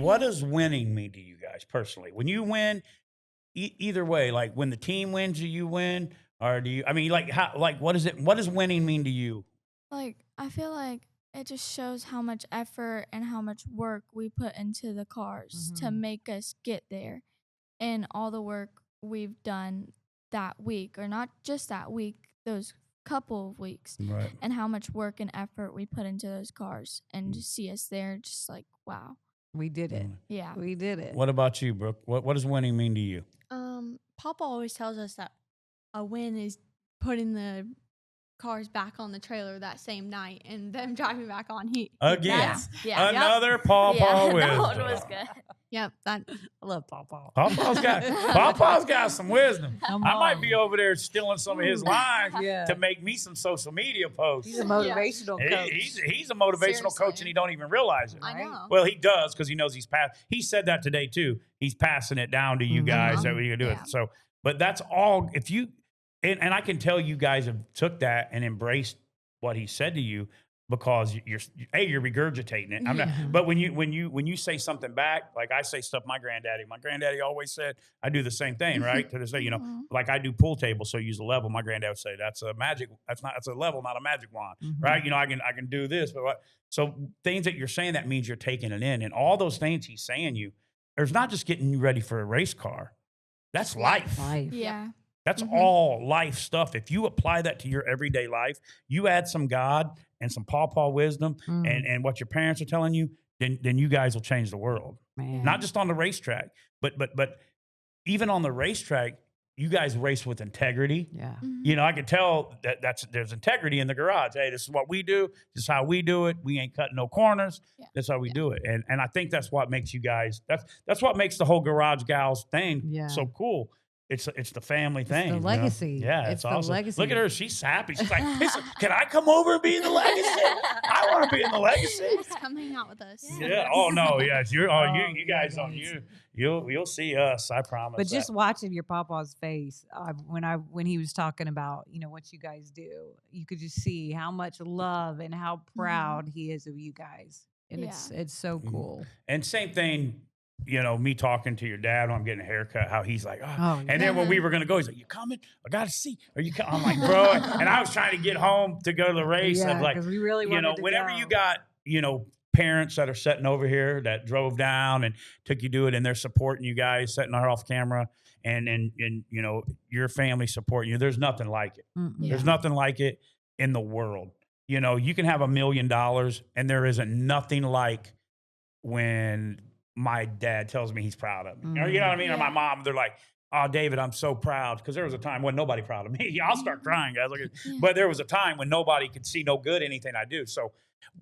What does winning mean to you guys personally? When you win, either way, like when the team wins, do you win? Or do you, I mean, like, how, like, what is it? What does winning mean to you? Like, I feel like it just shows how much effort and how much work we put into the cars to make us get there. And all the work we've done that week, or not just that week, those couple of weeks, Right. and how much work and effort we put into those cars, and to see us there, just like, wow. We did it. Yeah. We did it. What about you, Brooke? What does winning mean to you? Papa always tells us that a win is putting the cars back on the trailer that same night and them driving back on heat. Again, Yeah. another Papaw wisdom. That one was good. Yep. That I love Papaw. Pawpaw's got some wisdom. Come I might on. be over there stealing some of his lines Yeah. to make me some social media posts. He's a motivational coach. He's a motivational coach, and he don't even realize it. I know. Well, he does, because he knows he's passed. He said that today too. He's passing it down to you guys that we can do it. So, but that's all. If you and I can tell you guys have took that and embraced what he said to you, because you're regurgitating it. I'm not, but when you say something back, like I say stuff, my granddaddy always said, I do the same thing, right? To this day, like I do pool tables, so use a level. My granddad would say, that's a level, not a magic wand, right? I can do this, but so things that you're saying, that means you're taking it in, and all those things he's saying there's not just getting you ready for a race car. That's life. Yeah. That's all life stuff. If you apply that to your everyday life, you add some God and some Papaw wisdom and what your parents are telling you, then you guys will change the world. Man. Not just on the racetrack, but even on the racetrack, you guys race with integrity. Yeah. I can tell that there's integrity in the garage. Hey, this is what we do. This is how we do it. We ain't cutting no corners. Yeah. That's how we do it. And I think that's what makes you guys, that's what makes the whole Garage Gals thing so cool. It's the family thing. The legacy. Yeah, it's awesome. the legacy. Look at her. She's happy. She's like, can I come over and be in the legacy? I want to be in the legacy. Just come hang out with us. Yeah. Oh no. Yes. You guys don't. You'll see us. I promise. But just watching your Papaw's face when he was talking about what you guys do, you could just see how much love and how proud he is of you guys, and it's so cool. And same thing. Me talking to your dad when I'm getting a haircut, how he's like, and then when we were going to go, he's like, you coming? I got to see. Are you coming? I'm like, bro. And I was trying to get home to go to the race. Yeah, I'm like, we really wanted to whenever go. you got, parents that are sitting over here that drove down and took you to it, and they're supporting you guys, setting her off camera, and your family supporting you. There's nothing like it. There's nothing like it in the world. You can have $1 million, and there isn't nothing like when my dad tells me he's proud of me. Or, you know what I mean? Or my mom, they're like, oh, David, I'm so proud. Because there was a time when nobody proud of me. I'll start crying, guys. But there was a time when nobody could see no good anything I do. So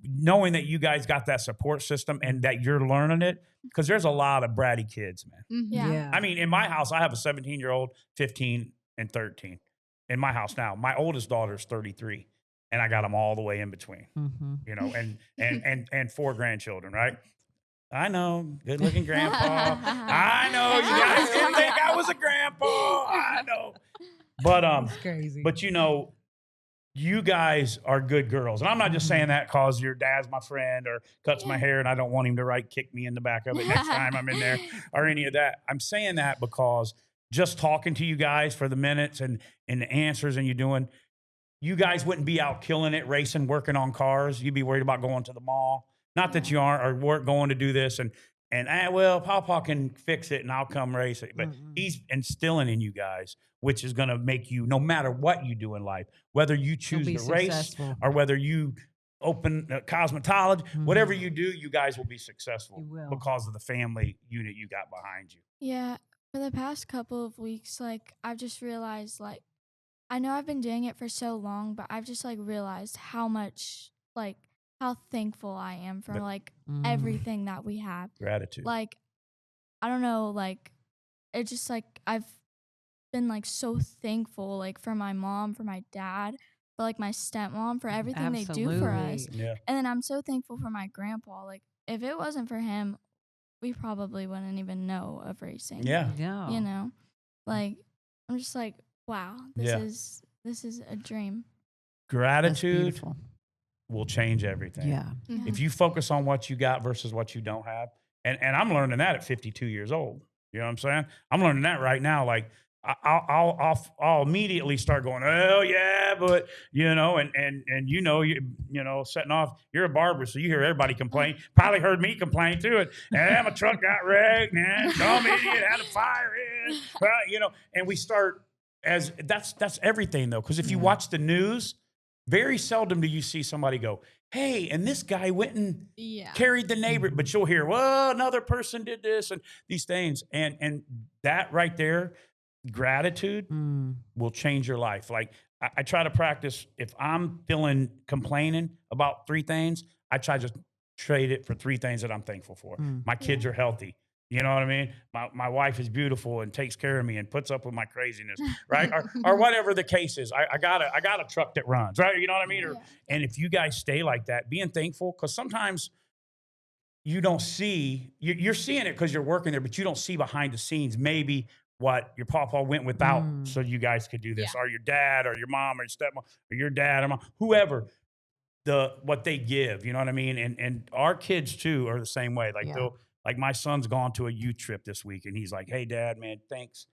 knowing that you guys got that support system and that you're learning it, because there's a lot of bratty kids, man. Yeah. I mean, in my house, I have a 17-year-old, 15, and 13. In my house now, my oldest daughter is 33. And I got them all the way in between, and 4 grandchildren, right? I know, good-looking grandpa. I know, you guys didn't think I was a grandpa. I know. But That's crazy. But you guys are good girls. And I'm not just saying that because your dad's my friend or cuts my hair and I don't want him to kick me in the back of it next time I'm in there or any of that. I'm saying that because just talking to you guys for the minutes and the answers and you guys wouldn't be out killing it, racing, working on cars. You'd be worried about going to the mall. Not that you aren't, or we're going to do this, and Papaw can fix it, and I'll come race it. But he's instilling in you guys, which is going to make you, no matter what you do in life, whether you choose to race or whether you open cosmetology, whatever you do, you guys will be successful because of the family unit you got behind you. Yeah, for the past couple of weeks, I've just realized, I know I've been doing it for so long, but I've just realized how much how thankful I am for everything that we have. Gratitude. I don't know, it's just I've been so thankful for my mom, for my dad, for my stepmom, for everything they do for us. Yeah. And then I'm so thankful for my grandpa. If it wasn't for him, we probably wouldn't even know of racing. Yeah. I'm just wow, this is a dream. Gratitude will change everything. Yeah. If you focus on what you got versus what you don't have, And I'm learning that at 52 years old. You know what I'm saying? I'm learning that right now. Like I'll immediately start going, oh yeah, but you know, and you know, setting off. You're a barber, so you hear everybody complain. Probably heard me complain too. And my truck got wrecked, man. Dumb idiot had a fire in. Well, you know, and we start as that's everything though, because if you watch the news, very seldom do you see somebody go, hey, and this guy went and carried the neighbor, but you'll hear, well, another person did this and these things. And that right there, gratitude will change your life. Like I try to practice, if I'm complaining about 3 things, I try to trade it for 3 things that I'm thankful for. My kids are healthy. You know what I mean? My wife is beautiful and takes care of me and puts up with my craziness, right? or whatever the case is. I got a truck that runs, right? You know what I mean? And if you guys stay like that, being thankful, because sometimes you don't see, you're seeing it because you're working there, but you don't see behind the scenes maybe what your papa went without so you guys could do this, or your dad or your mom or your stepmom or your dad or mom, whoever. What they give, you know what I mean? And our kids too are the same way. Like like my son's gone to a youth trip this week and he's like, hey dad, man, thanks.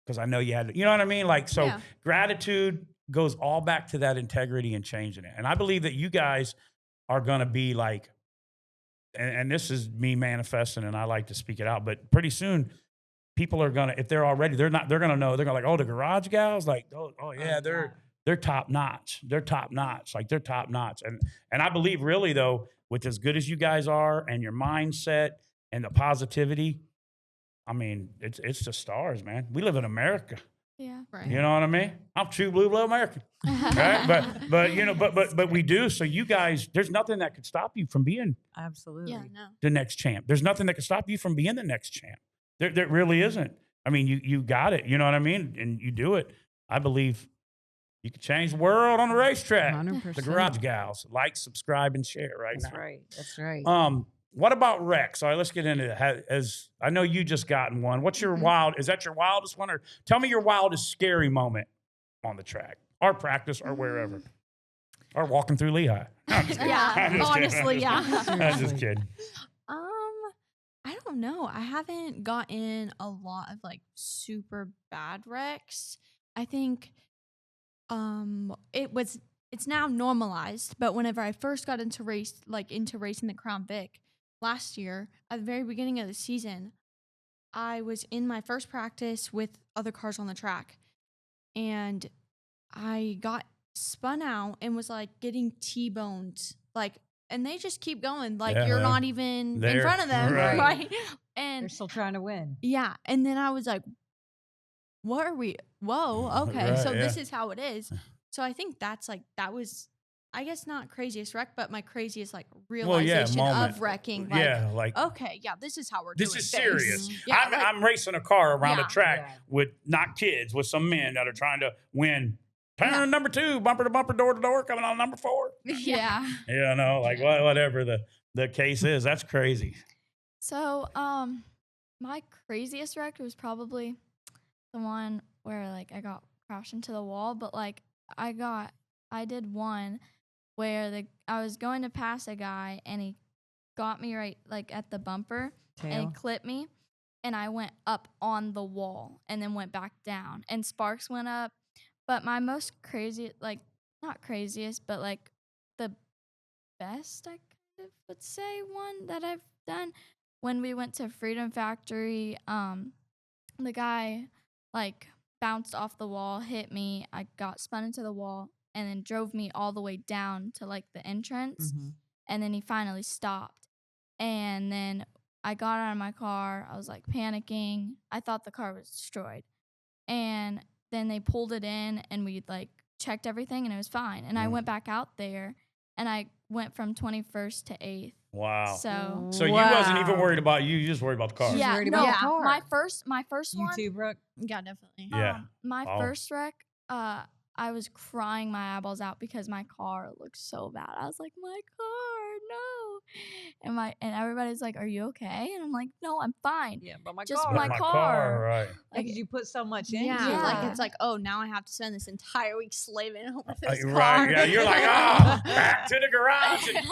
Cause I know you had to, you know what I mean? Like, so gratitude goes all back to that integrity and changing it. And I believe that you guys are going to be like, and this is me manifesting and I like to speak it out, but pretty soon people are going to, if they're already, they're going to know, they're going to like, oh, the Garage Gals, like, oh yeah, they're top notch. They're top notch. Like they're top notch. And I believe really though, with as good as you guys are and your mindset and the positivity, I mean, it's the stars, man. We live in America. Yeah. Right. You know what I mean? I'm true blue American. Right? But you know, but we do. So you guys, there's nothing that could stop you from being the next champ. There's nothing that could stop you from being the next champ. There really isn't. I mean, you got it. You know what I mean? And you do it. I believe you can change the world on the racetrack. 100%. The Garage Gals. Like, subscribe, and share right now. That's right. What about wrecks? All right, let's get into it. As I know you just gotten one. What's your is that your wildest one? Or tell me your wildest scary moment on the track or practice or wherever. Or walking through Lehigh. I'm just kidding. Honestly, I'm just kidding. I don't know. I haven't gotten a lot of like super bad wrecks. I think it's now normalized, but whenever I first got into racing the Crown Vic last year, at the very beginning of the season, I was in my first practice with other cars on the track, and I got spun out and was like getting T-boned, like, and they just keep going, like you're not even in front of them, right? And they're still trying to win. Yeah, and then I was like, what are we? Whoa, okay, so this is how it is. So I think that was, I guess, not craziest wreck, but my craziest like realization of wrecking. Like, okay, this is how we're doing. This is serious. I'm racing a car around a track with not kids, with some men that are trying to win. Turn number 2, bumper to bumper, door to door, coming on number 4. Yeah. You know, like whatever the case is. That's crazy. So, my craziest wreck was probably the one where like I got crashed into the wall, but like I did one where I was going to pass a guy and he got me right like at the bumper and he clipped me and I went up on the wall and then went back down and sparks went up. But my most crazy, like not craziest, but like the best I kind of would say one that I've done, when we went to Freedom Factory, the guy like bounced off the wall, hit me, I got spun into the wall, and then drove me all the way down to like the entrance. And then he finally stopped. And then I got out of my car, I was like panicking. I thought the car was destroyed. And then they pulled it in and we like checked everything and it was fine. And I went back out there and I went from 21st to 8th. Wow. So you wasn't even worried about you just worried about the car. Yeah, my first one. You too, Brooke? Yeah, definitely. My first wreck, I was crying my eyeballs out because my car looked so bad. I was like, my car, no. And everybody's like, are you okay? And I'm like, no, I'm fine. Yeah, but my Just car. my car. Right. Like, Because you put so much into Yeah, it. like it's like, oh, now I have to spend this entire week slaving over this car. Right, yeah, you're like, back to the garage and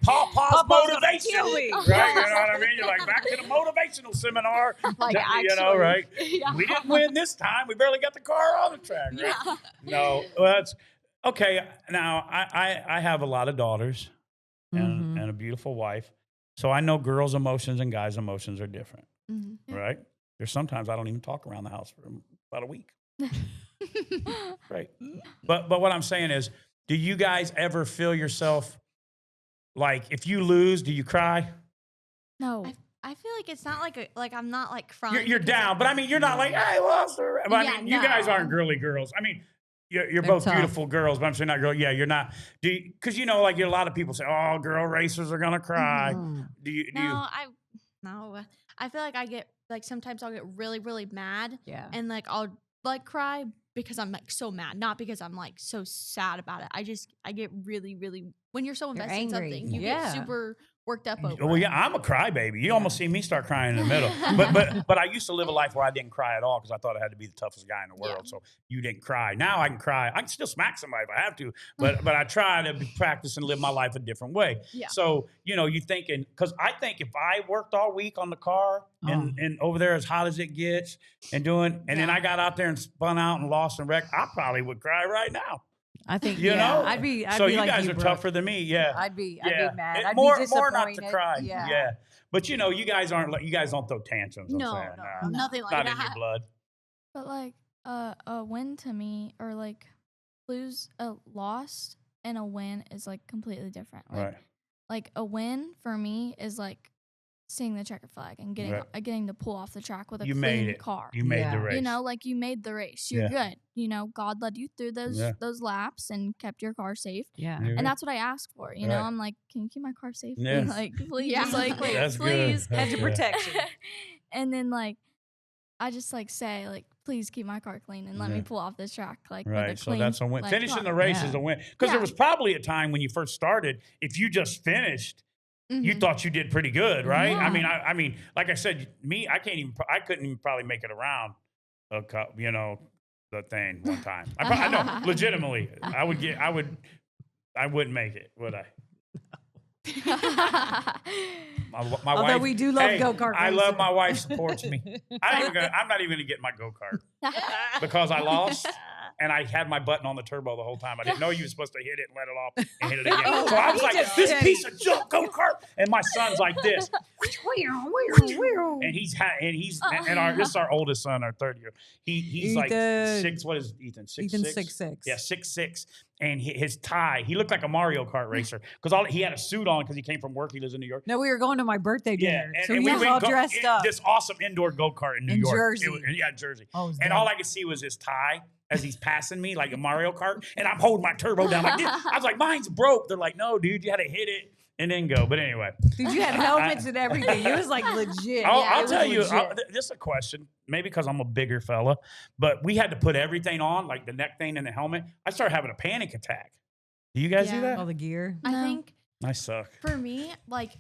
Pawpaw's motivation. kill me. Right, you know what I mean? You're like, back to the motivational seminar. Like, you know, right? Yeah. We didn't win this time. We barely got the car on the track, right? Yeah. No, well, that's okay. Now, I have a lot of daughters and a beautiful wife. So I know girls' emotions and guys' emotions are different, right? There's sometimes I don't even talk around the house for about a week. Right. But what I'm saying is, do you guys ever feel yourself like if you lose, do you cry? no. I feel like it's not like I'm not like crying. You're down, but I mean, you're not like, I lost her. But I mean, you guys aren't girly girls. I mean, you're both tough. beautiful girls, but I'm saying not girl. Yeah, you're not. Because you know, like a lot of people say, oh, girl racers are gonna cry. Do you? No, I feel like I get like sometimes I'll get really, really mad. Yeah. And like I'll like cry because I'm like so mad, not because I'm like so sad about it. I get really, really when you're so invested in angry. something, you Yeah. get super worked up over. Well, it. yeah, I'm a crybaby. You almost see me start crying in the middle. But I used to live a life where I didn't cry at all because I thought I had to be the toughest guy in the world. Yeah. So you didn't cry. Now I can cry. I can still smack somebody if I have to, but I try to practice and live my life a different way. Yeah. So, you know, you thinking, because I think if I worked all week on the car and over there as hot as it gets and then I got out there and spun out and lost and wrecked, I probably would cry right now. I think You know, I'd be so you like guys are Brooke. tougher than me. Yeah. I'd be Yeah. mad. I'd more be not to disappointed. cry. Yeah. Yeah. But you know, you guys don't throw tantrums. I'm No, saying. no, nothing like Not that. in your blood. But like a win to me, or like a loss and a win is like completely different. Like, Right. like a win for me is like seeing the checker flag and getting to pull off the track with a You clean made it. car. You made the Yeah. race. You know, like you made the race. You're good. You know, God led you through those laps and kept your car safe. Yeah. Yeah. And that's what I asked for. You know, Right. I'm like, can you keep my car safe? Yeah. Like, please, Yeah. like, That's please. good. Edge of protection. And then like, I just like say like, please keep my car clean and let me Yeah. pull off this track. Like, with a Right. So clean, that's a win. like, Finishing car. the race Yeah. is a win. Because there Yeah. was probably a time when you first started, if you just finished, you thought you did pretty good, right? Yeah. I mean, like I said, I couldn't even probably make it around, the thing one time. I know, legitimately, I wouldn't make it, would I? My Although wife, we do love hey, go-kart I love racing. my wife supports me. I'm not even gonna get my go-kart because I lost. And I had my button on the turbo the whole time. I didn't know you were supposed to hit it and let it off and hit it again. Oh, So I was he like, just this did. piece of junk go-kart. And my son's like this. And this is our oldest son, our third year. He's like Ethan. 6. What is Ethan? 6'6"? Ethan's 6'6". Yeah, 6'6". And his tie, he looked like a Mario Kart racer because he had a suit on because he came from work. He lives in New York. No, we were going to my birthday Yeah, dinner. and, so and he we was went all dressed up. This awesome indoor go-kart in New In York. Jersey. Jersey. Oh, it was And dope. all I could see was his tie as he's passing me like a Mario Kart. And I'm holding my turbo down like this. I was like, mine's broke. They're like, no, dude, you had to hit it and then go. But anyway. Dude, you had helmets and everything. It was like legit. I'll it tell was you, legit. this is a question, maybe because I'm a bigger fella, but we had to put everything on, like the neck thing and the helmet. I started having a panic attack. Do you guys do Yeah. that? all the gear. I No. think I suck. for me, like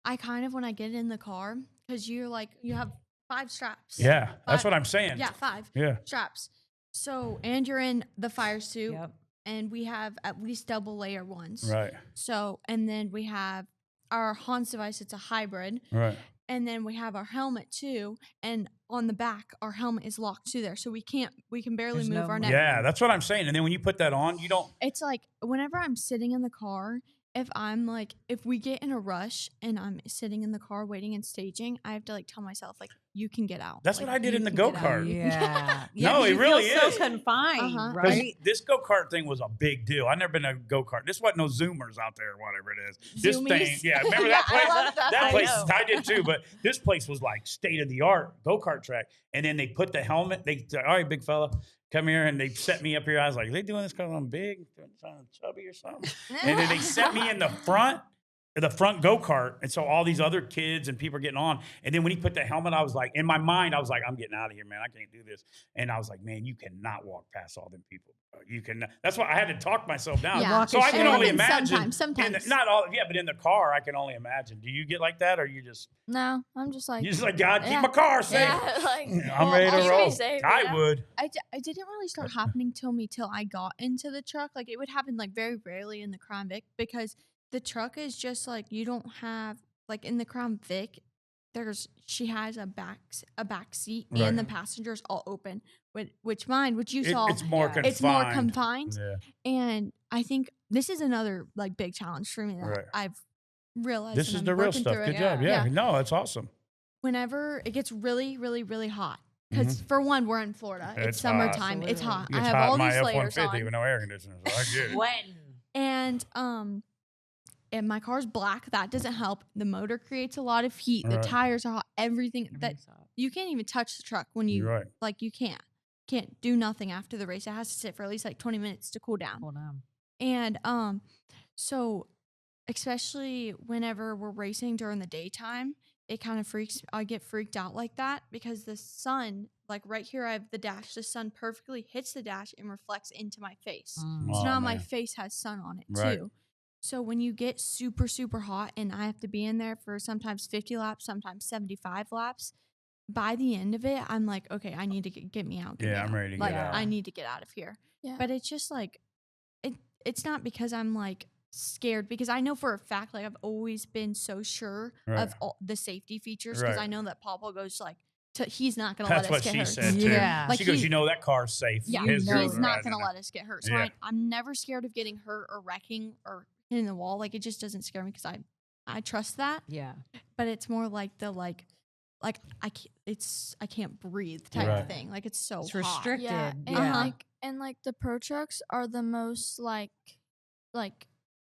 I kind of when I get in the car, because you have 5 straps. Yeah, that's 5 what I'm saying. Yeah, 5 Yeah. straps. So and you're in the fire suit, Yep. and we have at least double layer ones. Right. So and then we have our Hans device. It's a hybrid. Right. And then we have our helmet too, and on the back, our helmet is locked to there, so we can barely There's move no our move. neck. Yeah, that's what I'm saying. And then when you put that on, you don't. It's like whenever I'm sitting in the car, if we get in a rush and I'm sitting in the car waiting and staging, I have to like tell myself like you can get out. That's Like, what I did you in the can get out. go-kart. Yeah. No, 'cause it you really feel is. so confined, Uh-huh. 'Cause right? this go-kart thing was a big deal. I never been in a go-kart. This wasn't no Zoomers out there or whatever it is. This Zoomies? thing, yeah. Remember Yeah, that I place? love that. That I place, know. I did too, but this place was like state-of-the-art go-kart track. And then they put the helmet, they said, all right, big fella, come here. And they set me up here. I was like, are they doing this because I'm big, chubby or something? And then they set me in the front. the front go-kart. And so all these other kids and people are getting on. And then when he put the helmet, I was like, in my mind, I was like, I'm getting out of here, man. I can't do this. And I was like, man, you cannot walk past all them people. You can. That's why I had to talk myself down. Yeah. So I can only It happens imagine. Sometimes. Not all. Yeah, but in the car, I can only imagine. Do you get like that, or you just? No, I'm just like. You just like, God, keep my car safe. Yeah, like, I'm ready to roll. Safe, I would. It didn't really start happening till I got into the truck. Like it would happen like very rarely in the Crown Vic because the truck is just like you don't have like in the Crown Vic. She has a back seat and the passengers all open. Which you saw, it's more confined. It's more confined. Yeah. And I think this is another like big challenge for me that I've realized. This is the real stuff. Good job. Yeah. No, it's awesome. Whenever it gets really, really, really hot, because for one, we're in Florida. It's summertime. It's hot. I have all these layers on. With no air conditioner. So I get it. Sweating. And my car's black. That doesn't help. The motor creates a lot of heat. The tires are hot. Everything that you can't even touch the truck when you like you can't do nothing after the race. It has to sit for at least like 20 minutes to cool down. And so especially whenever we're racing during the daytime, it kind of I get freaked out like that because the sun, like right here I have the dash, the sun perfectly hits the dash and reflects into my face. So now my face has sun on it too. So when you get super, super hot and I have to be in there for sometimes 50 laps, sometimes 75 laps, by the end of it, I'm like, okay, I need to get me out. I'm ready to get out. I need to get out of here. Yeah. But it's just like, it's not because I'm like scared, because I know for a fact, like I've always been so sure of all the safety features because I know that Papaw goes like, he's not going to let us get hurt. That's what she said too. Yeah. Like she goes, that car's safe. Yeah, he's not going to let us get hurt. So I'm never scared of getting hurt or wrecking or hitting the wall. Like it just doesn't scare me because I trust that. Yeah. But it's more like the like I can't breathe type of thing. Like it's so it's hot. restricted. Yeah. And like the pro trucks are the most like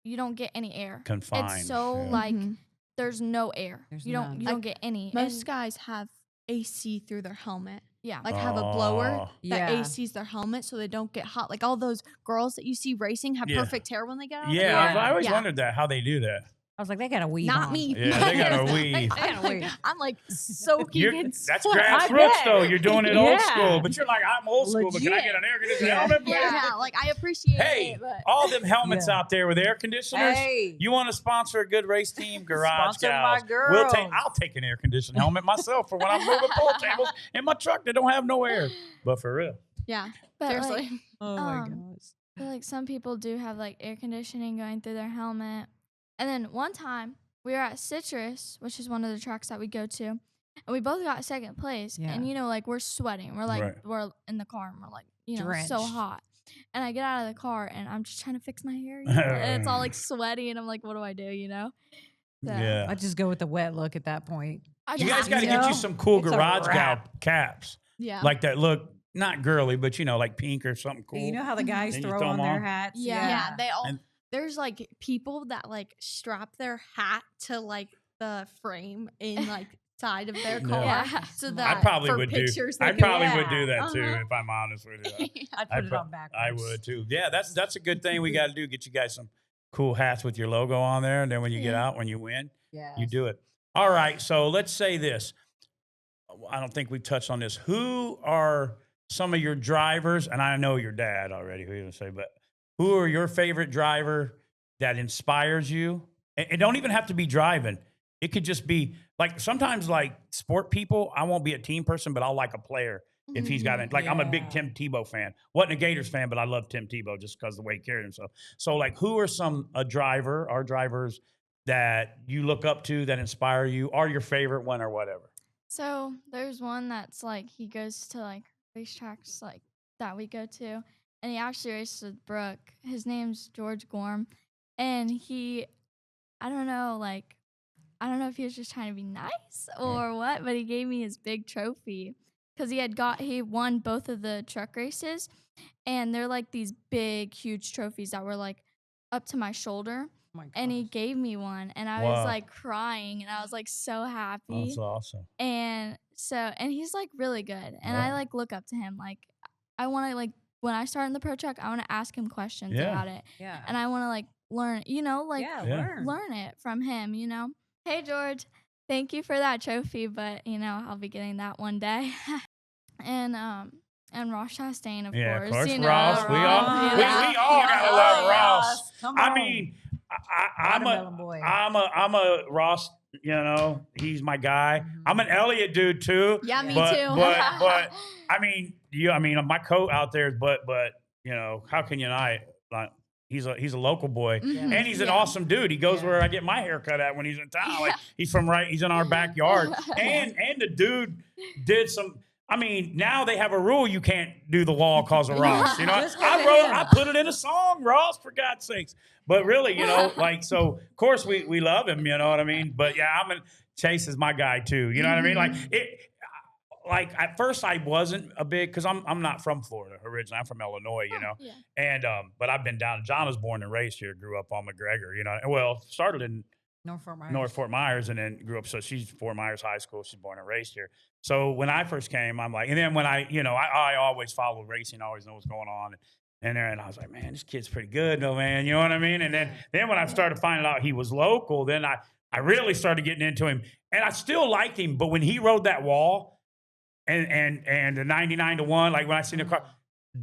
you don't get any air. Confined. It's so like there's no air. You don't get any. Most guys have AC through their helmet. Yeah. Like have a blower that ACs their helmet so they don't get hot. Like all those girls that you see racing have perfect hair when they get out. I always wondered that, how they do that. I was like, they got a weave. Not on. me. Yeah, they got a weave. I'm like soaking in That's sweat. grassroots though. You're doing it old school, but you're like, I'm old school, but can I get an air conditioning helmet, please? Yeah, like I appreciate it. But all them helmets out there with air conditioners. Hey. You want to sponsor a good race team? Garage Sponsor Gals. my girls. I'll take an air conditioning helmet myself for when I'm moving pool tables in my truck that don't have no air. But for real. Yeah. But seriously. Like, Oh my gosh. but like some people do have like air conditioning going through their helmet. And then one time we were at Citrus, which is one of the tracks that we go to, and we both got second place. Yeah. And like we're sweating. We're like we're in the car and we're like, Drenched. so hot. And I get out of the car and I'm just trying to fix my hair, and it's all like sweaty, and I'm like, what do I do, So, I just go with the wet look at that point. You guys got to get you some cool It's a Garage Gal wrap. caps. Yeah. Like that look not girly, but like pink or something cool. You know how the guys Then you throw throw on 'em their on? hats? Yeah. They all. And- There's like people that like strap their hat to like the frame in like side of their car, Yeah. so that I probably for would pictures do. they I can- probably would do that too, Uh-huh. if I'm honest with you. I'd put it on backwards. I would too. Yeah, that's a good thing we got to do. Get you guys some cool hats with your logo on there, and then when you get out, when you win, you do it. All right. So let's say this. I don't think we've touched on this. Who are some of your drivers? And I know your dad already. Who you gonna say? But who are your favorite driver that inspires you? And it don't even have to be driving. It could just be like sometimes like sport people. I won't be a team person, but I'll like a player if he's got it. Like I'm a big Tim Tebow fan. Wasn't a Gators fan, but I love Tim Tebow just because the way he carried himself. So like, who are a driver or drivers that you look up to that inspire you, or your favorite one, or whatever? So there's one that's like he goes to like racetracks like that we go to, and he actually races with Brooke. His name's George Gorm, and I don't know if he was just trying to be nice or what, but he gave me his big trophy because he won both of the truck races, and they're like these big, huge trophies that were like up to my shoulder. Oh my And he gosh. gave me one, and I was like crying, and I was like so happy. That's awesome. And he's like really good, and I like look up to him. Like I want to like when I start in the pro truck, I want to ask him questions about it, Yeah. and I want to like learn, you know, like learn it from him, you know. Hey, George, thank you for that trophy, but, you know, I'll be getting that one day. And Ross Chastain, of course. You know, Ross. We all gotta love Ross. I mean, I'm a Ross. You know, he's my guy. I'm an Elliott dude too. Yeah, me but, too. but I mean, my coat out there. But you know, how can you not? Like, he's a local boy, and he's an awesome dude. He goes where I get my hair cut at when he's in town. Like he's in our backyard, and the dude did some. I mean, now they have a rule you can't do the wall cause of Ross. You know, I put it in a song, Ross, for God's sakes. But really, you know, like, so of course we love him, you know what I mean? But yeah, Chase is my guy too. You know what I mean? Like at first I wasn't a big, cause I'm not from Florida originally. I'm from Illinois, you know? Yeah. And, but I've been down, Jahnna's born and raised here, grew up on McGregor, you know, well, started in North Fort Myers, and then grew up. So she's Fort Myers High School. She's born and raised here. So when I first came, I'm like, and then when I always follow racing, I always know what's going on. And I was like, man, this kid's pretty good though, man. You know what I mean? And then when I started finding out he was local, then I really started getting into him, and I still liked him. But when he rode that wall and the 99-1, like when I seen the car,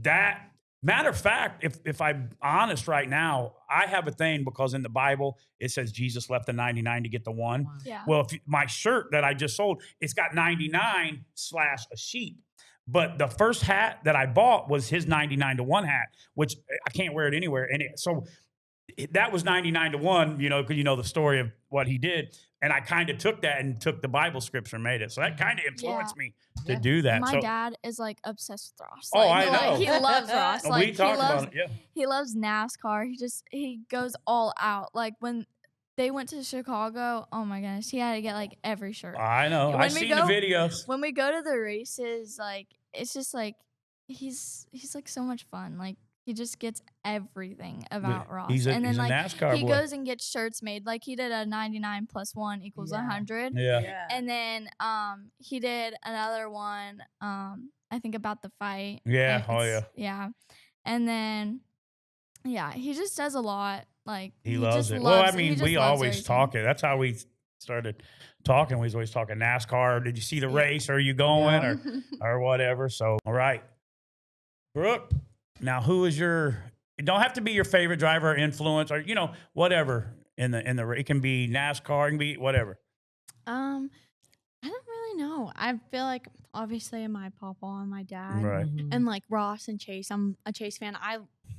that. Matter of fact, if I'm honest right now, I have a thing because in the Bible, it says Jesus left the 99 to get the 1. Wow. Yeah. Well, my shirt that I just sold, it's got 99/ a sheep. But the first hat that I bought was his 99-1 hat, which I can't wear it anywhere. And that was 99-1, you know, because you know the story of what he did. And I kind of took that and took the Bible scripture and made it. So that kind of influenced me to do that. My dad is like obsessed with Ross. Oh, I know. He loves Ross. Like, we talked about it, yeah. He loves NASCAR. He goes all out. Like when they went to Chicago, oh my goodness, he had to get like every shirt. I know. I've seen the videos. When we go to the races, like it's just like he's like so much fun. Like he just gets everything about Ross. He's a NASCAR boy. He goes and gets shirts made. Like he did a 99 + 1 = 100. Yeah. And then he did another one, I think about the fight. Yeah. Oh yeah. Yeah. And then he just does a lot. Like he loves it. Well, I mean, we always talk it. That's how we started talking. We was always talking NASCAR. Did you see the race? Are you going or whatever? So all right. Brooke. Now, who is it don't have to be your favorite driver or influence or, you know, whatever in the, it can be NASCAR, it can be whatever. I don't really know. I feel like obviously my Papaw and my dad, right. And like Ross and Chase. I'm a Chase fan.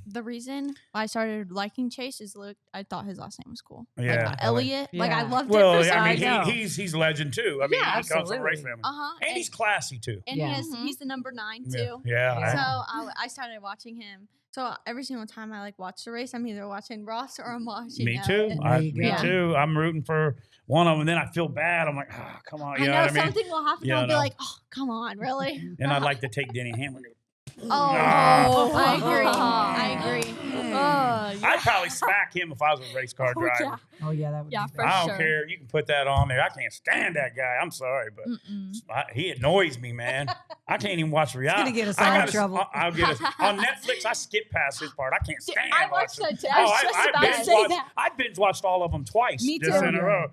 The reason I started liking Chase is I thought his last name was cool. Yeah, like Elliott. Yeah. Like I loved it. Well, I mean, he's legend too. I mean, he comes from a race family. And he's classy too. And he's the number 9 too. Yeah. So I started watching him. So every single time I like watch the race, I'm either watching Ross or I'm watching. Me too. Me too. I'm rooting for one of them, and then I feel bad. I'm like, oh, come on. You know what I mean? Something will happen. I'll be like, oh, come on, really? And I'd like to take Denny Hamlin. I agree. I'd probably smack him if I was a race car driver. Oh yeah, that would. Yeah, for I sure. don't care. You can put that on there. I can't stand that guy. I'm sorry, but he annoys me, man. I can't even watch reality. He's gonna get us all in trouble. I'll get us on Netflix. I skip past his part. I can't stand. I watched that too. I was just about to say that. I binge watched all of them twice. Me too. Just in a row.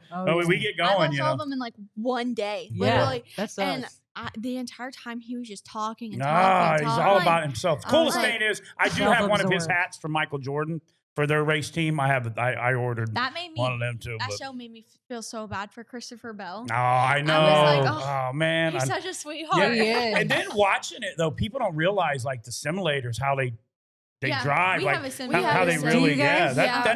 We get going. I watched all of them in like one day. Yeah, literally. that's and us. the entire time he was just talking and talking. He's all like, about himself. The coolest thing is I do have one of his hats from Michael Jordan for their race team. I ordered one of them too. That show made me feel so bad for Christopher Bell. Oh, I know. I was like, oh man, he's such a sweetheart. Yeah, and then watching it though, people don't realize like the simulators, how they drive, we like have a simulator. how they really, Yeah.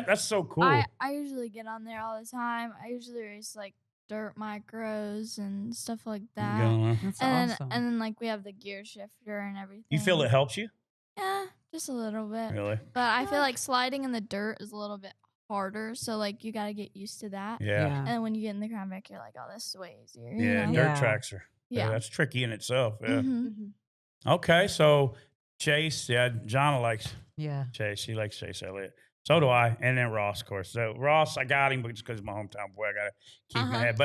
That's so cool. I usually get on there all the time. I usually race like dirt micros and stuff like that. That's and awesome. then like we have the gear shifter and everything. You feel it helps you? Yeah, just a little bit. Really? But I feel like sliding in the dirt is a little bit harder, so like you got to get used to that. Yeah. And then when you get in the Crown Vic, you're like, oh, this is way easier. Yeah, you know? dirt tracks are. Yeah, that's tricky in itself. Yeah. Mm-hmm. Okay, so Chase, Jahnna likes Chase. She likes Chase Elliott. So do I, and then Ross, of course. So Ross, I got him, but just because he's my hometown boy, I gotta keep him ahead.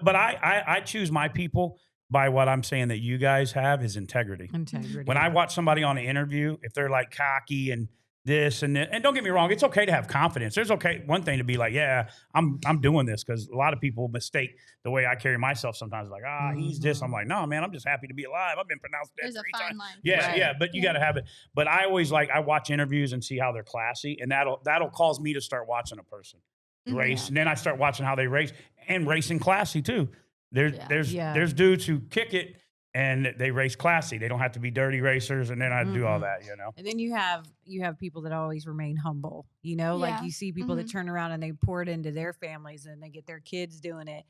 But I choose my people by what I'm saying that you guys have is integrity. Integrity. When I watch somebody on an interview, if they're like cocky and this and that. And don't get me wrong, it's okay to have confidence. There's one thing to be like, yeah, I'm doing this, because a lot of people mistake the way I carry myself sometimes. Like, he's this. I'm like, no, man, I'm just happy to be alive. I've been pronounced dead There's a 3 fine times. line. Yeah, Right. yeah, but you got to have it. But I always I watch interviews and see how they're classy, and that'll cause me to start watching a person race, Yeah. and then I start watching how they race, and racing classy too. There's dudes who kick it and they race classy. They don't have to be dirty racers, and then I do all that, you know. And then you have people that always remain humble. You know, like Yeah. you see people that turn around and they pour it into their families and they get their kids doing it.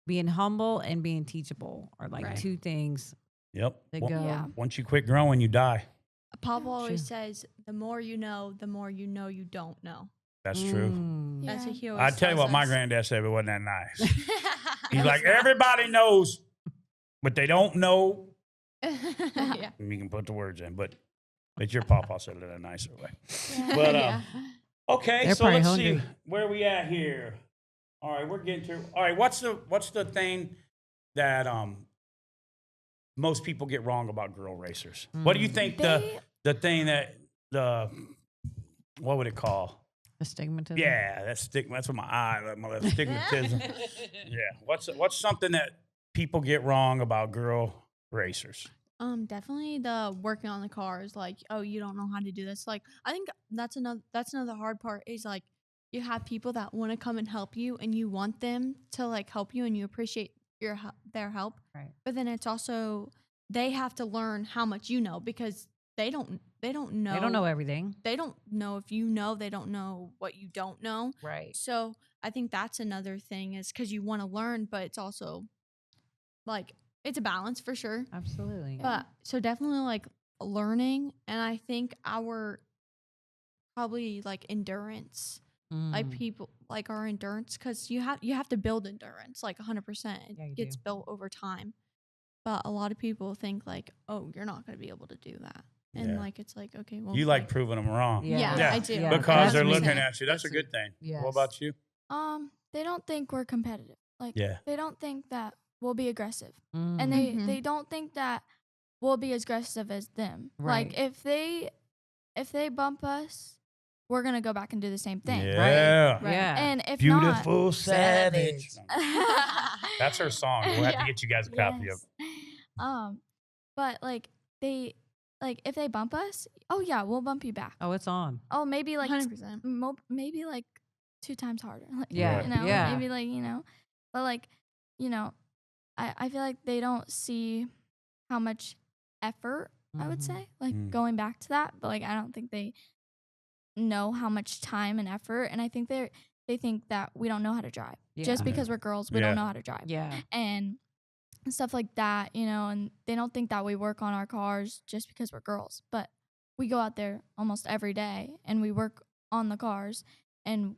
Being humble and being teachable are like Right. 2 things Yep. that Well, go. Yeah. once you quit growing, you die. Papaw always True. says, the more you know you don't know. That's true. Mm. That's what he I always tell you tells what, my us. granddad said, it wasn't that nice. He's It's like, not. everybody knows, but they don't know. Yeah. You can put the words in, but your papa said it in a nicer way. Yeah. But Yeah. okay, They're so probably let's see hungry. where we at here. All right, we're getting to. All right, what's the thing that most people get wrong about girl racers? What do you think the thing that what would it call? The stigmatism. Yeah, that's stigma. That's what my eye, my stigmatism. Yeah, what's something that people get wrong about girl racers? Definitely the working on the cars. Like, oh, you don't know how to do this. Like, I think that's another hard part is like you have people that want to come and help you, and you want them to like help you, and you appreciate their help. Right. But then it's also they have to learn how much you know, because they don't know. They don't know everything. They don't know if you know. They don't know what you don't know. Right. So I think that's another thing is because you want to learn, but it's also like it's a balance for sure. Absolutely. But so definitely like learning, and I think our probably like endurance, like people like our endurance, because you have to build endurance like 100%. Yeah, you It gets do. built over time. But a lot of people think like, oh, you're not going to be able to do that, and Yeah. like it's like okay, well, You like proving them wrong. Yeah, Yeah. I do. Yeah. Because they're That's looking me. at you. That's a good thing. Yes. What about you? They don't think we're competitive. Like, Yeah. they don't think that we'll be aggressive, Mm. and Mhm. they don't think that we'll be as aggressive as them. Right. Like, if they bump us, we're gonna go back and do the same thing. Yeah. Right. Yeah. And if Beautiful savage. not, That's her song. We'll have to Yeah. get you guys a copy of. Yes. But like if they bump us, oh yeah, we'll bump you back. Oh, it's on. Oh, maybe like 100%. maybe like 2 times harder. Like, Yeah, you know, yeah. maybe like, you know, but like, you know, I feel like they don't see how much effort I would Mhm. say, like Mm. going back to that, but like I don't think they know how much time and effort, and I think they think that we don't know how to drive. Just Yeah. because we're girls, we Yeah. don't know how to drive. Yeah. And stuff like that, you know, and they don't think that we work on our cars just because we're girls. But we go out there almost every day and we work on the cars, and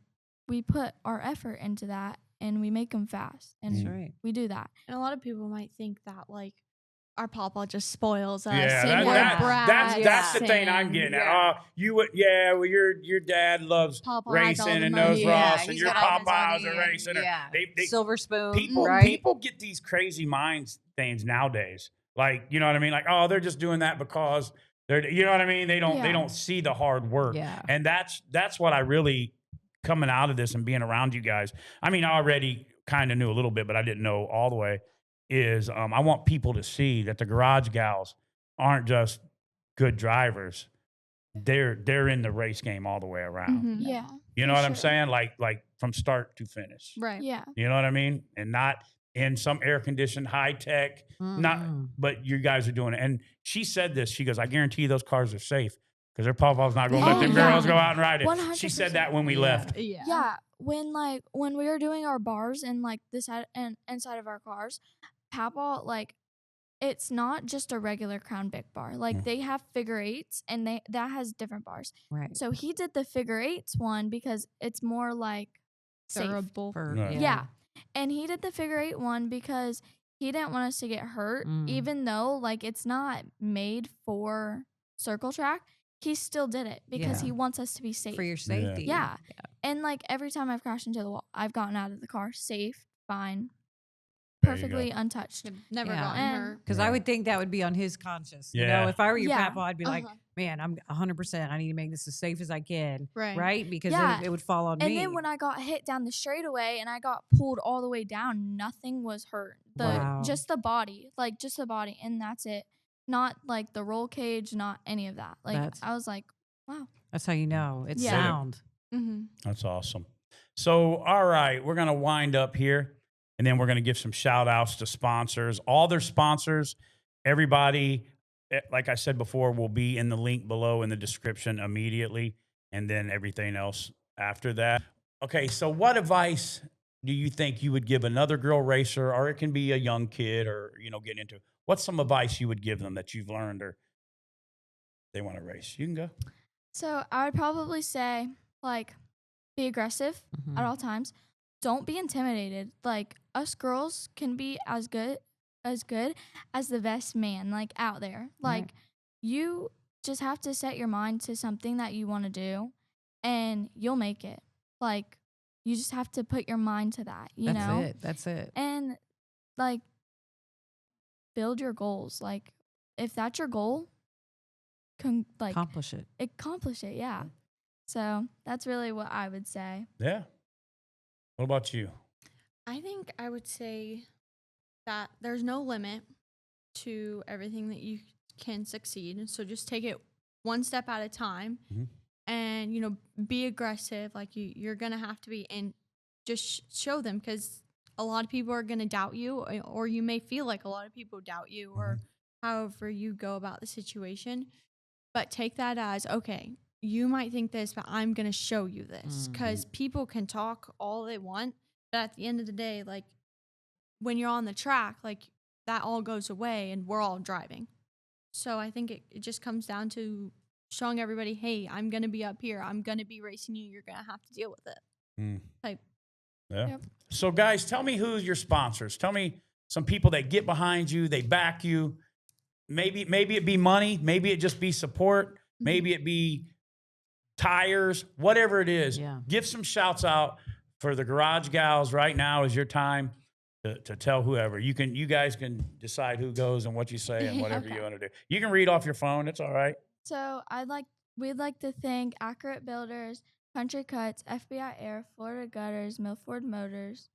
we put our effort into that, and we make them fast, and That's right. we do that. And a lot of people might think that like our papa just spoils us. Yeah, and we're brats that's the thing I'm and getting Yeah. at. You would, well, your dad loves Papa has all racing the and money. knows Yeah, Ross, and he's your got all the Papaws money are and- racing. yeah. They Silver spoon. people right? people get these crazy mind things nowadays. Like, you know what I mean? Like, oh, they're just doing that because they're, you know what I mean? They Yeah. don't see the hard work. Yeah. And that's what I really, coming out of this and being around you guys. I mean, I already kind of knew a little bit, but I didn't know all the way. Is I want people to see that the Garage Gals aren't just good drivers. They're in the race game all the way around. Mhm. Yeah. You know for what I'm sure. saying? Like from start to finish. Right. Yeah. You know what I mean? And not in some air conditioned high tech. Not, Mm-mm. but you guys are doing it. And she said this. She goes, "I guarantee you those cars are safe because their Papa's not going to let Oh, them yeah. girls go out and ride it." She 100%. said that when we Yeah. left. Yeah. Yeah, when we were doing our bars and like this side and inside of our cars, Papaw, like, it's not just a regular Crown Vic bar. Like, Mm. they have figure eights, and that has different bars. Right. So he did the figure eights one because it's more like safe. Durable. For- Right. Yeah. And he did the figure eight one because he didn't want us to get hurt, Mm. even though like it's not made for circle track. He still did it because Yeah. he wants us to be safe. For your safety. Yeah. And like every time I've crashed into the wall, I've gotten out of the car safe, fine. There you perfectly go. untouched. Could never Yeah. gotten And- her. Because Yeah. I would think that would be on his conscience. You Yeah. know, if I were your Yeah. Papaw, I'd be like, Uh-huh. man, I'm 100%. I need to make this as safe as I can. Right. Because Yeah. it would fall on And me. then when I got hit down the straightaway and I got pulled all the way down, nothing was hurt. Wow. Just the body, like just the body, and that's it. Not like the roll cage, not any of that. Like That's- I was like, wow. That's how you know. It's Yeah. sound. Mm-hmm. That's awesome. So, all right, we're going to wind up here and then we're going to give some shout outs to sponsors. All their sponsors, everybody, like I said before, will be in the link below in the description immediately and then everything else after that. Okay, so what advice do you think you would give another girl racer, or it can be a young kid or, getting into, what's some advice you would give them that you've learned or they want to race? You can go. So I would probably say, like, be aggressive Mhm. at all times. Don't be intimidated. Like, us girls can be as good as the best man, like, out there. Like, Right. you just have to set your mind to something that you want to do, and you'll make it. Like, you just have to put your mind to that, you know? That's it. And, like, build your goals. Like, if that's your goal, Accomplish it. accomplish it, yeah. So that's really what I would say. Yeah. What about you? I think I would say that there's no limit to everything that you can succeed. So just take it one step at a time, Mhm. and be aggressive. Like you're gonna have to be, and just show them, because a lot of people are gonna doubt you, or you may feel like a lot of people doubt you, or however you go about the situation. But take that as, okay, you might think this, but I'm going to show you this. Because people can talk all they want, but at the end of the day, like, when you're on the track, like, that all goes away and we're all driving. So I think it just comes down to showing everybody, hey, I'm going to be up here. I'm going to be racing you. You're going to have to deal with it. Like, Yeah. Yep. So, guys, tell me who's your sponsors. Tell me some people that get behind you, they back you. Maybe it be money. Maybe it just be support. Maybe it be tires. Whatever it is, Yeah. give some shouts out for the Garage Gals. Right now is your time to tell whoever. You guys can decide who goes and what you say and whatever you Okay. want to do. You can read off your phone. It's all right. So we'd like to thank Accurate Builders, Country Cuts, FBI Air, Florida Gutters, Milford Motors,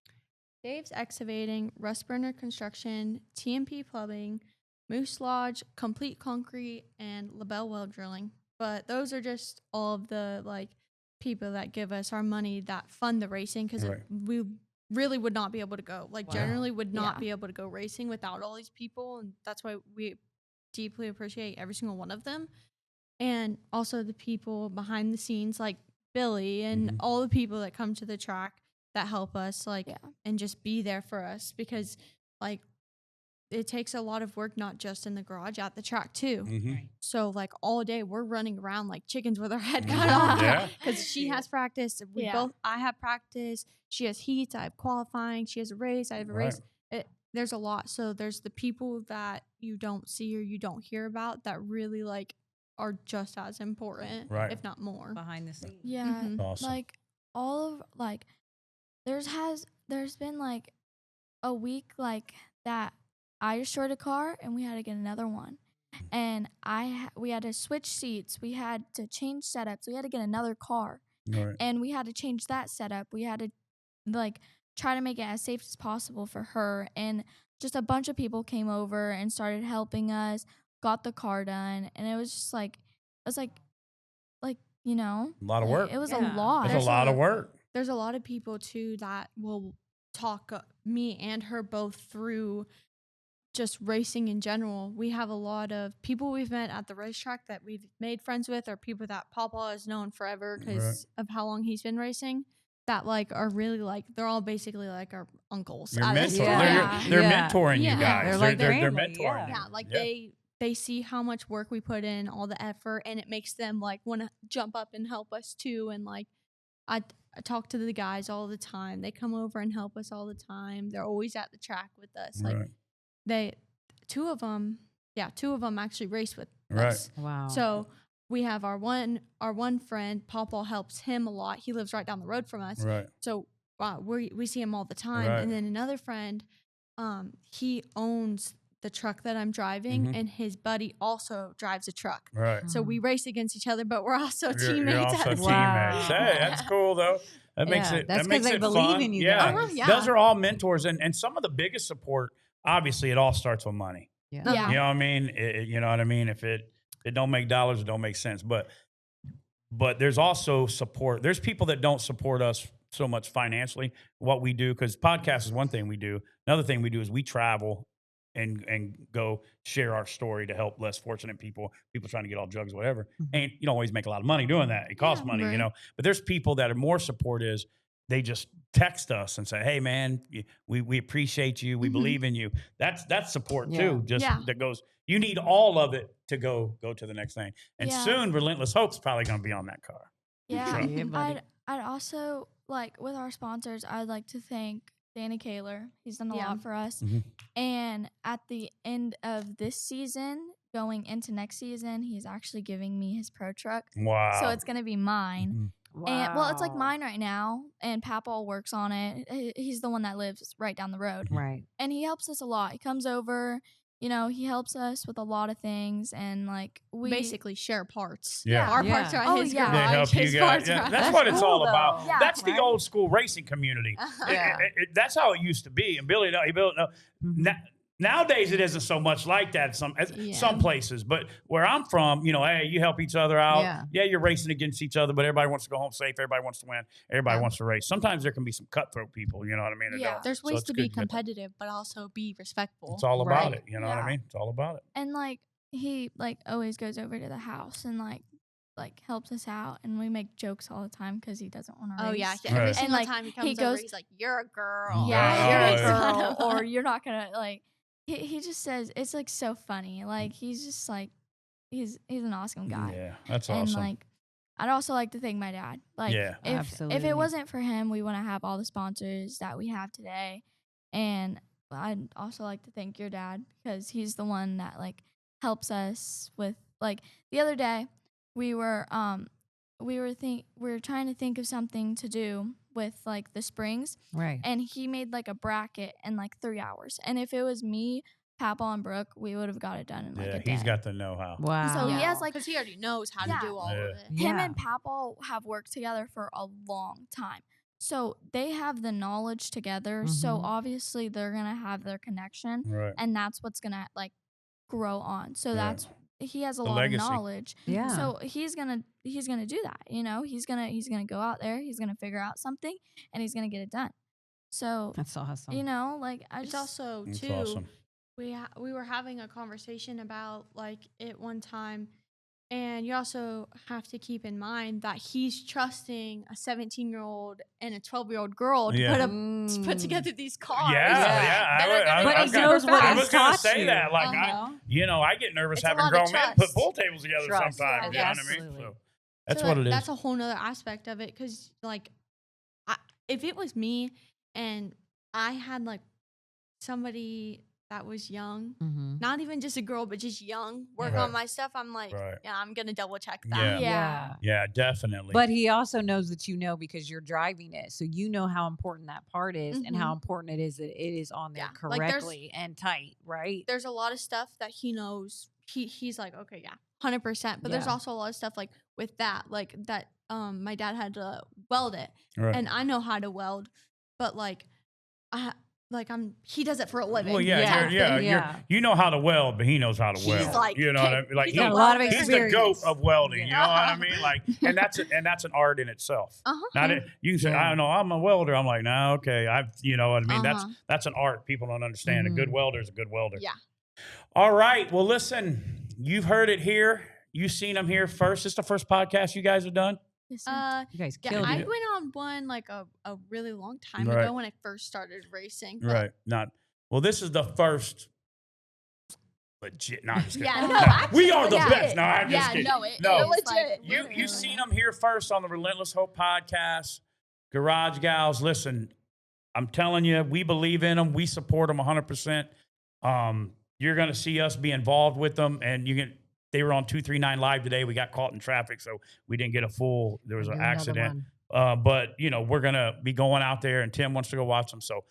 Dave's Excavating, Russ Burner Construction, T&P Plumbing, Moose Lodge, Complete Concrete, and LABELLE Well Drilling. But those are just all of the people that give us our money that fund the racing, because Right. we really would not be able to go. Wow. Generally would not Yeah. be able to go racing without all these people, and that's why we deeply appreciate every single one of them. And also the people behind the scenes, like Billy and all the people that come to the track that help us, and just be there for us, because it takes a lot of work, not just in the garage, at the track too. Right. So all day we're running around like chickens with our head Mhm. cut off. Yeah. Because she has practice. I have practice. She has heats. I have qualifying. She has a race. I have a race. There's a lot. So there's the people that you don't see or you don't hear about that really are just as important, Right. if not more. Behind the scenes. Yeah, Mhm. Awesome. all of there's been a week that I destroyed a car and we had to get another one, and we had to switch seats, we had to change setups, we had to get another car, Right. and we had to change that setup. We had to try to make it as safe as possible for her, and just a bunch of people came over and started helping us, got the car done, and it was just A lot of like, work. It was Yeah. a lot. It's a lot of work. There's a lot of people too that will talk me and her both through just racing in general. We have a lot of people we've met at the racetrack that we've made friends with, or people that Papaw has known forever because of how long he's been racing, that are really they're all basically our uncles. Your at this mentor. point. Yeah. They're Yeah. mentoring Yeah. you guys. They're like they're family, mentoring. yeah. Yeah, they see how much work we put in, all the effort, and it makes them want to jump up and help us too. And I talk to the guys all the time. They come over and help us all the time. They're always at the track with us. Right. Two of them actually race with Right. us. Wow. So we have our one friend, Papaw helps him a lot. He lives right down the road from us. Right. So we see him all the time. Right. And then another friend, he owns the truck that I'm driving, and his buddy also drives a truck. Right. So we race against each other, but we're also You're teammates. also at the teammates. Wow. Hey, that's cool though. That makes it. That's That makes because they it believe fun. in you Yeah. guys. Yeah. Those are all mentors, and some of the biggest support. Obviously, it all starts with money. Yeah. Yeah. You know what I mean? You know what I mean? If it don't make dollars, it don't make sense. But there's also support. There's people that don't support us so much financially, what we do, because podcast is one thing we do. Another thing we do is we travel and go share our story to help less fortunate people trying to get off drugs, whatever. And you don't always make a lot of money doing that. It costs money, you right. know. But there's people that are more support is they just text us and say, "Hey, man, we appreciate you. We believe in you." That's support too. Just that goes. You need all of it to go to the next thing. And soon, Relentless Hope's probably going to be on that car. Yeah. Yeah, buddy. I'd also like with our sponsors. I'd like to thank Danny Kaler. He's done a lot for us. And at the end of this season, going into next season, he's actually giving me his pro truck. Wow. So it's gonna be mine. Wow. And well, it's like mine right now, and Papaw works on it. He's the one that lives right down the road. Right. And he helps us a lot. He comes over, you know, he helps us with a lot of things, and like we basically share parts. Yeah. Our parts are at his yeah. garage. They help you his guys. parts Yeah, are at that's That's what it's cool, all about. though. Yeah, That's the right? old school racing community. Yeah. That's how it used to be. And Billy, nowadays it isn't so much like that. Some places, but where I'm from, you know, hey, you help each other out. Yeah, you're racing against each other, but everybody wants to go home safe. Everybody wants to win. Everybody wants to race. Sometimes there can be some cutthroat people. You know what I mean? that Yeah. don't. There's So ways it's to good be get that. competitive, but also be respectful. It's all about Right. it. You know what I Yeah. mean? It's all about it. and like he like always goes over to the house and like helps us out, and we make jokes all the time because he doesn't want to race. Oh yeah, Right. every And, single like, time he he comes over, goes- he's like, "You're a girl." Yeah, Oh, you're a yeah. girl, or you're not gonna like. He just says it's like so funny. Like he's just like he's an awesome guy. Yeah, that's And awesome. like I'd also like to thank my dad. Like Yeah. if Absolutely. it wasn't for him, we wouldn't have all the sponsors that we have today. And I'd also like to thank your dad because he's the one that like helps us with like the other day we were trying to think of something to do with like the springs, Right. and he made like a bracket in like 3 hours. And if it was me, Papaw, and Brooke, we would have got it done in like a day. He's got the know-how. Wow. So he has like because he already knows how Yeah. to do all of it. him and Papaw have worked together for a long time. So they have the knowledge together. So Mhm. obviously they're going to have their connection, Right. and that's what's going to like grow on. So Yeah. he has a The lot legacy. of knowledge. Yeah. So he's going to do that, you know? He's going to go out there, he's going to figure out something, and he's going to get it done. So, That's awesome. you know, like It's also It's too. awesome. We were having a conversation about like it one time, and you also have to keep in mind that he's trusting a 17-year-old and a 12-year-old girl to Yeah. put together these cars. Yeah. that are gonna But go he super knows what I he's was going to taught say you. that. Like, Uh-huh. I get nervous It's a having lot of grown men put trust. pool tables together Trust. sometimes. You know what I mean? Absolutely. So that's So what it is. That's a whole nother aspect of it, because like, if it was me and I had like somebody that was young, Mhm. not even just a girl, but just young, work Right. on my stuff, I'm like, Right. yeah, I'm gonna double check that. Yeah. Yeah. Yeah, definitely. But he also knows that you know because you're driving it. So you know how important that part is and how important it is that it is on there Yeah, like, there's- correctly and tight, right? There's a lot of stuff that he knows. He's like, okay, yeah, 100%. But there's Yeah. also a lot of stuff like with that, like that. My dad had to weld it, Right. and I know how to weld, but like, he does it for a living. Well, yeah, Yeah. you're, you know how to weld, but he knows how to He's weld. like- you know what I mean? Like he's got a lot of he's the experience. goat of welding. You know what I Yeah. mean? Like, and that's an art in itself. Uh-huh. Not it, you can say, Yeah. I don't know, I'm a welder. I'm like, no, okay, you know what I mean? Uh-huh. That's an art. People don't understand. A good welder is a good welder. Yeah. All right. Well, listen, you've heard it here. You've seen them here first. This is the first podcast you guys have done. Yes, sir. You guys Yeah, killed I it. went on one like a really long time Right. ago when I first started racing. but- Right. Well, this is the first legit. No, I'm just kidding. Yeah, No, no, actually, we are the yeah. best. No, I'm just Yeah, kidding. no, it No. is like You literally. seen them here first on the Relentless Hope podcast. Garage Gals, listen, I'm telling you, we believe in them. We support them 100%. You're going to see us be involved with them, and they were on 239 Live today. We got caught in traffic, so we didn't get there was Do an another accident. one. But, we're going to be going out there, and Tim wants to go watch them. So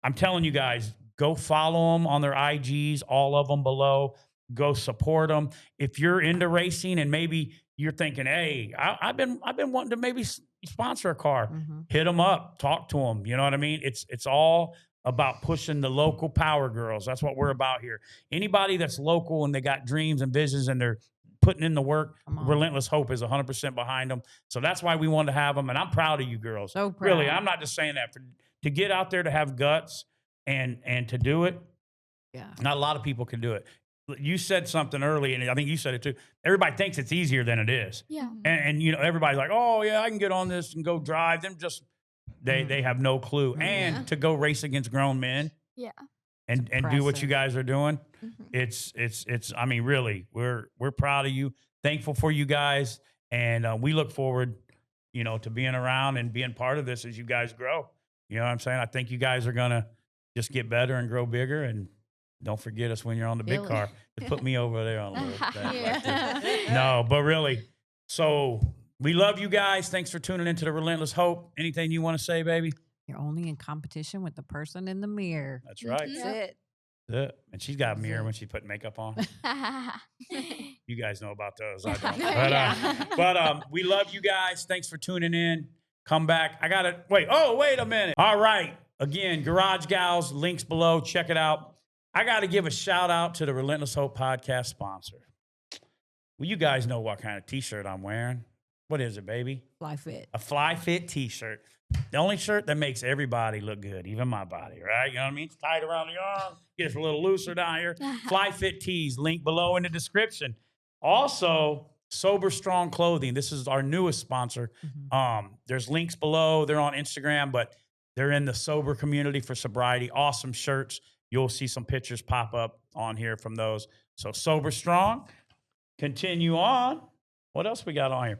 I'm telling you guys, Go follow them on their IGs, all of them below. Go support them. If you're into racing and maybe you're thinking, hey, I've been wanting to maybe sponsor a car. Hit them up, talk to them. You know what I mean? It's all about pushing the local power girls. That's what we're about here. Anybody that's local and they got dreams and visions and they're putting in the work, Relentless Hope is 100% behind them. So that's why we wanted to have them. And I'm proud of you girls. So proud. Really, I'm not just saying that. To get out there, to have guts and to do it, not a lot of people can do it. You said something early, and I think you said it too. Everybody thinks it's easier than it is. Yeah. And you know, everybody's like, oh, yeah, I can get on this and go drive. Them just, they have no clue. And to go race against grown men. Yeah. And do what you guys are doing. It's I mean, really, we're proud of you, thankful for you guys, and we look forward, you know, to being around and being part of this as you guys grow. You know what I'm saying? I think you guys are gonna just get better and grow bigger, and don't forget us when you're on the big car. Just put me over there on the little thing. No, but really, so we love you guys. Thanks for tuning into the Relentless Hope. Anything you want to say, baby? You're only in competition with the person in the mirror. That's right. That's it. Yeah. And she's got a mirror when she put makeup on. You guys know about those. I don't. But we love you guys. Thanks for tuning in. Come back. I got to wait. Oh, wait a minute. All right. Again, Garage Gals, links below. Check it out. I got to give a shout out to the Relentless Hope podcast sponsor. Well, you guys know what kind of t-shirt I'm wearing. What is it, baby? Flyfit. A Flyfit t-shirt. The only shirt that makes everybody look good, even my body, right? You know what I mean? It's tight around the arm. Gets a little looser down here. Flyfit tees, link below in the description. Also, Sober Strong Clothing. This is our newest sponsor. There's links below. They're on Instagram, but they're in the sober community for sobriety. Awesome shirts. You'll see some pictures pop up on here from those. So Sober Strong. Continue on. What else we got on here?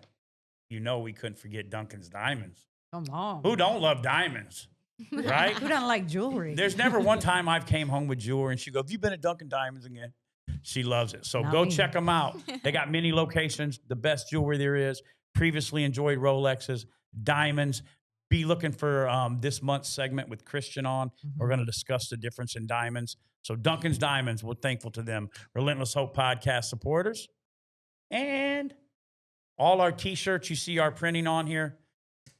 You know we couldn't forget Duncan's Diamonds. Come on. Who don't love diamonds, right? Who don't like jewelry? There's never one time I've came home with jewelry and she goes, have you been at Duncan Diamonds again? She loves it. So go check them out. They got many locations, the best jewelry there is. Previously enjoyed Rolexes, diamonds. Be looking for this month's segment with Christian on. We're going to discuss the difference in diamonds. So Duncan's Diamonds, we're thankful to them. Relentless Hope podcast supporters. And all our t-shirts you see are printing on here.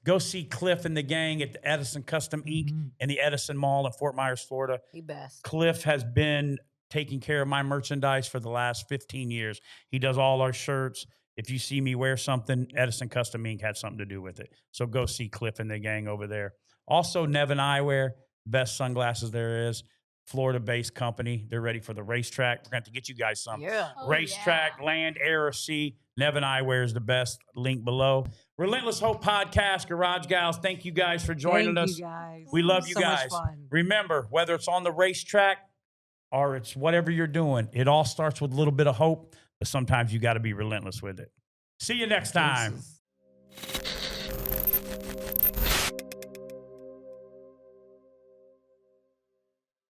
Go see Cliff and the gang at the Edison Custom Ink in the Edison Mall in Fort Myers, Florida. The best. Cliff has been taking care of my merchandise for the last 15 years. He does all our shirts. If you see me wear something, Edison Custom Ink had something to do with it. So go see Cliff and the gang over there. Also, Nevin Eyewear, best sunglasses there is. Florida-based company. They're ready for the racetrack. We're going to get you guys some. Yeah. Racetrack, land, air, or sea. Nevin Eyewear is the best. Link below. Relentless Hope Podcast, Garage Gals. Thank you guys for joining us. You guys. We love you so guys. Much fun. Remember, whether it's on the racetrack or it's whatever you're doing, it all starts with a little bit of hope, but sometimes you got to be relentless with it. See you next time.